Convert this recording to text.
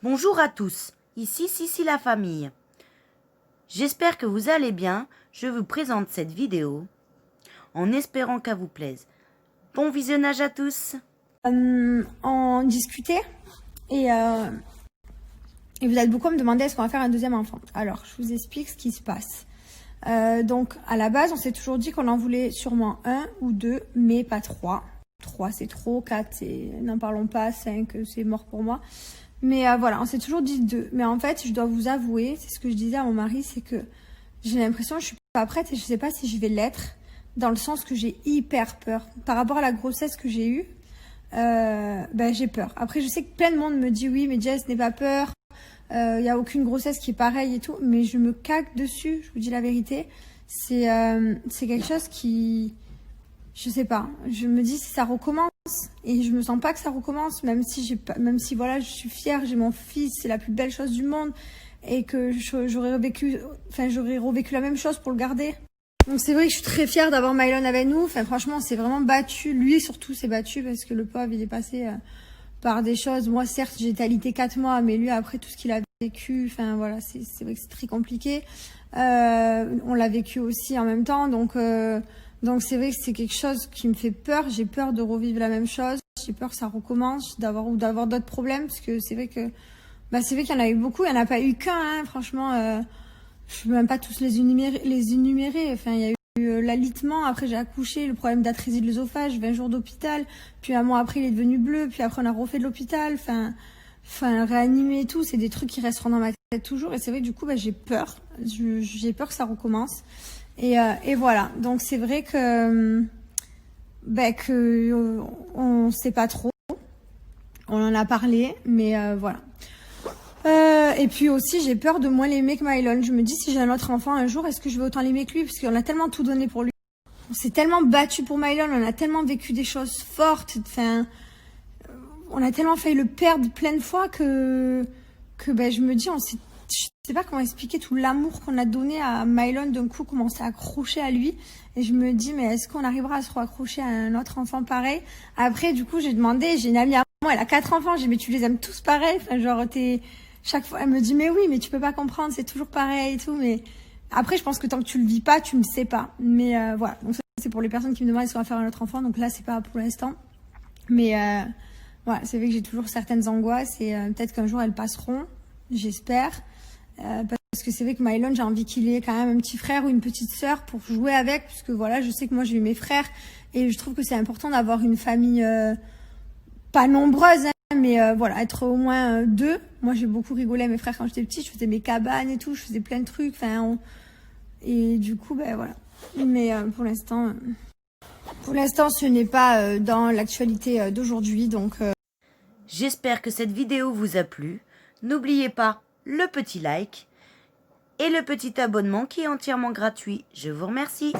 Bonjour à tous, ici Sissi la famille. J'espère que vous allez bien. Je vous présente cette vidéo en espérant qu'elle vous plaise. Bon visionnage à tous. On discutait et vous êtes beaucoup à me demander est-ce qu'on va faire un deuxième enfant. Alors, je vous explique ce qui se passe. Donc, à la base, on s'est toujours dit qu'on en voulait sûrement un ou deux, mais pas trois. 3 c'est trop, 4 c'est n'en parlons pas, 5 c'est mort pour moi. Mais voilà, on s'est toujours dit 2. Mais en fait, je dois vous avouer, c'est ce que je disais à mon mari, c'est que j'ai l'impression que je suis pas prête et je sais pas si je vais l'être, dans le sens que j'ai hyper peur. Par rapport à la grossesse que j'ai eue, j'ai peur. Après, je sais que plein de monde me dit oui, mais Jess, n'aie pas peur. Y a aucune grossesse qui est pareille et tout, mais je me cague dessus. Je vous dis la vérité. C'est quelque chose qui, je sais pas. Je me dis si ça recommence et je me sens pas que ça recommence, même si voilà, je suis fière, j'ai mon fils, c'est la plus belle chose du monde et que j'aurais revécu la même chose pour le garder. Donc c'est vrai que je suis très fière d'avoir Mylon avec nous. Enfin franchement, on s'est vraiment battu. Lui surtout s'est battu parce que le pauvre, il est passé par des choses. Moi certes, j'ai été alitée 4 mois, mais lui après tout ce qu'il a vécu, enfin voilà, c'est vrai que c'est très compliqué. On l'a vécu aussi en même temps, donc c'est vrai que c'est quelque chose qui me fait peur. J'ai peur de revivre la même chose. J'ai peur que ça recommence, d'avoir d'autres problèmes, parce que c'est vrai que c'est vrai qu'il y en a eu beaucoup. Il n'y en a pas eu qu'un, hein, franchement. Je peux même pas tous les énumérer. Enfin, il y a eu l'alitement, après j'ai accouché, le problème d'atrésie de l'œsophage, 20 jours d'hôpital, puis un mois après il est devenu bleu, puis après on a refait de l'hôpital, enfin réanimer et tout, c'est des trucs qui resteront dans ma tête toujours. Et c'est vrai que du coup j'ai peur. J'ai peur que ça recommence. Et voilà. Donc c'est vrai que on sait pas trop. On en a parlé, mais voilà. Et puis aussi, j'ai peur de moins l'aimer que Mylon. Je me dis, si j'ai un autre enfant un jour, est-ce que je vais autant l'aimer que lui? Parce qu'on a tellement tout donné pour lui. On s'est tellement battu pour Mylon, on a tellement vécu des choses fortes. Enfin, on a tellement failli le perdre plein de fois que je me dis, je sais pas comment expliquer tout l'amour qu'on a donné à Mylon. D'un coup, comment on s'est accroché à lui. Et je me dis, mais est-ce qu'on arrivera à se raccrocher à un autre enfant pareil? Après, du coup, j'ai une amie à moi, elle a 4 enfants. J'ai dit, mais tu les aimes tous pareil? Enfin, genre, chaque fois, elle me dit, mais oui, mais tu peux pas comprendre, c'est toujours pareil et tout. Mais après, je pense que tant que tu le vis pas, tu ne sais pas. Mais voilà. Donc ça, c'est pour les personnes qui me demandent est-ce qu'on va faire un autre enfant. Donc là, c'est pas pour l'instant. Mais voilà, c'est vrai que j'ai toujours certaines angoisses et peut-être qu'un jour elles passeront, j'espère. Parce que c'est vrai que Mylon, j'ai envie qu'il ait quand même un petit frère ou une petite sœur pour jouer avec, puisque voilà, je sais que moi j'ai eu mes frères et je trouve que c'est important d'avoir une famille pas nombreuse, hein, mais voilà, être au moins 2. Moi j'ai beaucoup rigolé à mes frères quand j'étais petite, je faisais mes cabanes et tout, je faisais plein de trucs, et du coup voilà. Mais pour l'instant ce n'est pas dans l'actualité d'aujourd'hui, donc J'espère que cette vidéo vous a plu. N'oubliez pas le petit like et le petit abonnement qui est entièrement gratuit. Je vous remercie.